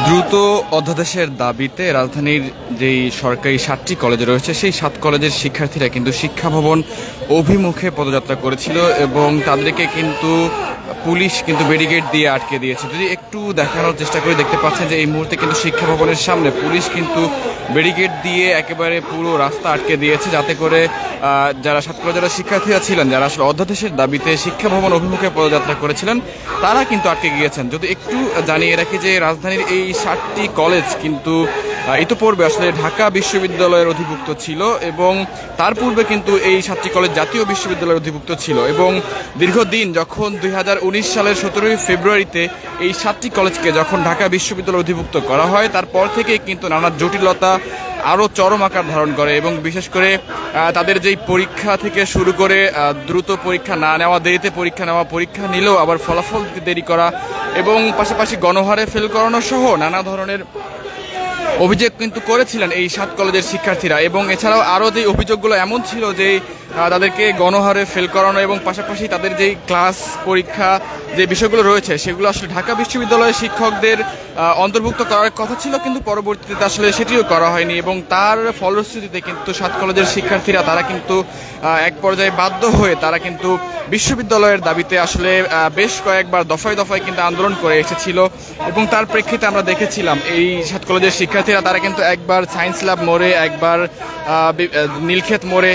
দ্রুত অধ্যাদেশের দাবিতে রাজধানীর যেই সরকারি 7টি কলেজ রয়েছে সেই 7 কলেজের শিক্ষার্থীরা কিন্তু শিক্ষা ভবন অভিমুখে পদযাত্রা করেছিল এবং তাদেরকে কিন্তু পুলিশ কিন্তু ব্যারিকেড দিয়ে আটকে দিয়েছে। যদি একটু দেখানোর চেষ্টা করে দেখতে পাচ্ছেন যে এই মুহূর্তে কিন্তু শিক্ষা ভবনের সামনে পুলিশ কিন্তু ব্যারিকেড দিয়ে একেবারে পুরো রাস্তা আটকে দিয়েছে, যাতে করে যারা 7 কলেজের শিক্ষার্থীরা ছিলেন, যারা আসলে অধ্যাদেশের দাবিতে শিক্ষা ভবন অভিমুখে পদযাত্রা করেছিলেন, তারা কিন্তু আটকে গিয়েছেন। যদি একটু জানিয়ে রাখি যে রাজধানীর এই 7টি কলেজ কিন্তু ইতিপূর্বে আসলে ঢাকা বিশ্ববিদ্যালয়ের অধিভুক্ত ছিল এবং তার পূর্বে কিন্তু এই 7টি কলেজ জাতীয় বিশ্ববিদ্যালয়ের অধিভুক্ত ছিল এবং দীর্ঘদিন যখন 2019 সালের 17 ফেব্রুয়ারিতে এই 7টি কলেজকে যখন ঢাকা বিশ্ববিদ্যালয়ে অধিভুক্ত করা হয়, তারপর থেকেই কিন্তু নানা জটিলতা আরও চরম আকার ধারণ করে এবং বিশেষ করে তাদের যেই পরীক্ষা থেকে শুরু করে দ্রুত পরীক্ষা না নেওয়া, দেরিতে পরীক্ষা নেওয়া, পরীক্ষা নিলেও আবার ফলাফল দিতে দেরি করা এবং পাশাপাশি গণহারে ফেল করানো সহ নানা ধরনের অভিযোগ কিন্তু করেছিলেন এই 7 কলেজের শিক্ষার্থীরা। এবং এছাড়াও আরও যে অভিযোগগুলো এমন ছিল যে তাদেরকে গণহারে ফেল করানো এবং পাশাপাশি তাদের যেই ক্লাস পরীক্ষা যে বিষয়গুলো রয়েছে সেগুলো আসলে ঢাকা বিশ্ববিদ্যালয়ের শিক্ষকদের অন্তর্ভুক্ত করার কথা ছিল, কিন্তু পরবর্তীতে আসলে সেটিও করা হয়নি এবং তার ফলশ্রুতিতে কিন্তু 7 কলেজের শিক্ষার্থীরা তারা কিন্তু এক পর্যায়ে বাধ্য হয়ে তারা কিন্তু বিশ্ববিদ্যালয়ের দাবিতে আসলে বেশ কয়েকবার দফায় দফায় কিন্তু আন্দোলন করে এসেছিল এবং তার প্রেক্ষিতে আমরা দেখেছিলাম এই 7 কলেজের শিক্ষার্থীরা তারা কিন্তু একবার সায়েন্স ল্যাব মোড়ে, একবার নীলক্ষেত মোড়ে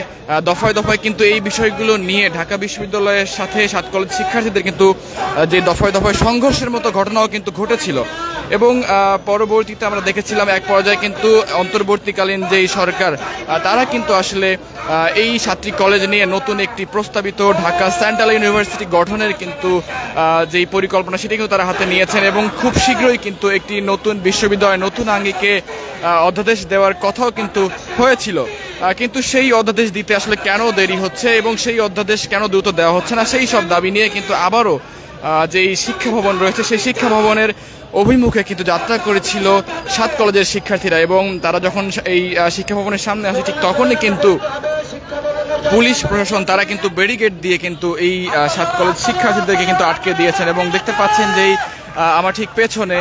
দফায় দফায় কিন্তু এই বিষয়গুলো নিয়ে ঢাকা বিশ্ববিদ্যালয়ের সাথে 7 কলেজ শিক্ষার্থীদের কিন্তু যে দফায় দফায় সংঘর্ষের মতো ঘটনাও কিন্তু ঘটেছিল এবং পরবর্তীতে আমরা দেখেছিলাম এক পর্যায়ে কিন্তু অন্তর্বর্তীকালীন যেই সরকার তারা কিন্তু আসলে এই 7টি কলেজ নিয়ে নতুন একটি প্রস্তাবিত ঢাকা সেন্ট্রাল ইউনিভার্সিটি গঠনের কিন্তু যেই পরিকল্পনা সেটি কিন্তু তারা হাতে নিয়েছেন এবং খুব শীঘ্রই কিন্তু একটি নতুন বিশ্ববিদ্যালয় নতুন আঙ্গিকে অধ্যাদেশ দেওয়ার কথাও কিন্তু হয়েছিল। কিন্তু সেই অধ্যাদেশ দিতে আসলে কেন দেরি হচ্ছে এবং সেই অধ্যাদেশ কেন দ্রুত দেওয়া হচ্ছে না, সেই সব দাবি নিয়ে কিন্তু আবারও যেই শিক্ষা ভবন রয়েছে সেই শিক্ষা ভবনের অভিমুখে কিন্তু যাত্রা করেছিল 7 কলেজের শিক্ষার্থীরা এবং তারা যখন এই শিক্ষা ভবনের সামনে আসে ঠিক তখনই কিন্তু পুলিশ প্রশাসন তারা কিন্তু ব্যারিকেড দিয়ে কিন্তু এই 7 কলেজ শিক্ষার্থীদেরকে কিন্তু আটকে দিয়েছেন এবং দেখতে পাচ্ছেন যে আমার ঠিক পেছনে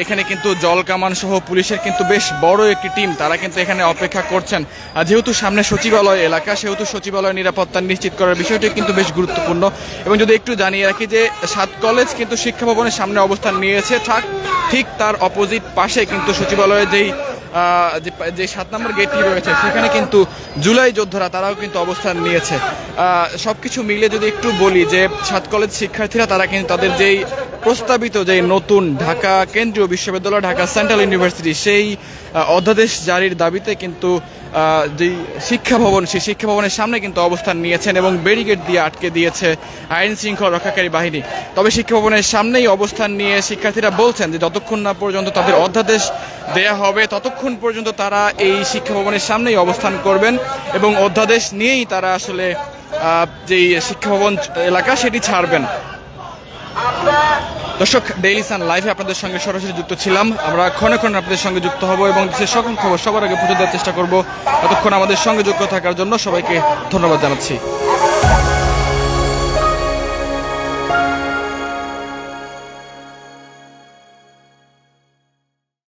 এখানে কিন্তু জল কামান সহ পুলিশের কিন্তু বেশ বড় একটি টিম তারা কিন্তু এখানে অপেক্ষা করছেন। যেহেতু সামনে সচিবালয় এলাকা সেহেতু সচিবালয় নিরাপত্তা নিশ্চিত করার বিষয়টি কিন্তু বেশ গুরুত্বপূর্ণ এবং যদি একটু জানিয়ে রাখি যে 7 কলেজ কিন্তু শিক্ষা ভবনের সামনে অবস্থান নিয়েছে, ঠিক তার অপোজিট পাশে কিন্তু সচিবালয়ের যে 7 নম্বর গেটটি রয়েছে সেখানে কিন্তু জুলাই যোদ্ধারা তারাও কিন্তু অবস্থান নিয়েছে। সবকিছু মিলে যদি একটু বলি যে 7 কলেজ শিক্ষার্থীরা তারা কিন্তু তাদের যেই প্রস্তাবিত যে নতুন ঢাকা কেন্দ্রীয় বিশ্ববিদ্যালয় ঢাকা সেন্ট্রাল ইউনিভার্সিটি সেই অধ্যাদেশ জারির দাবিতে কিন্তু যেই শিক্ষা ভবন সেই শিক্ষা ভবনের সামনে কিন্তু অবস্থান নিয়েছেন এবং ব্যারিকেড দিয়ে আটকে দিয়েছে আইন শৃঙ্খলা রক্ষাকারী বাহিনী। তবে শিক্ষা ভবনের সামনেই অবস্থান নিয়ে শিক্ষার্থীরা বলছেন যে যতক্ষণ না পর্যন্ত তাদের অধ্যাদেশ দেয়া হবে ততক্ষণ পর্যন্ত তারা এই শিক্ষা ভবনের সামনেই অবস্থান করবেন এবং অধ্যাদেশ নিয়েই তারা আসলে যেই শিক্ষা ভবন এলাকা সেটি ছাড়বেন। দর্শক, ডেইলি সান লাইভে আপনাদের সঙ্গে সরাসরি যুক্ত ছিলাম। আমরা ক্ষণে ক্ষণে আপনাদের সঙ্গে যুক্ত হব এবং দেশের সকল খবর সবার আগে পৌঁছে দেওয়ার চেষ্টা করব। ততক্ষণ আমাদের সঙ্গে যুক্ত থাকার জন্য সবাইকে ধন্যবাদ জানাচ্ছি।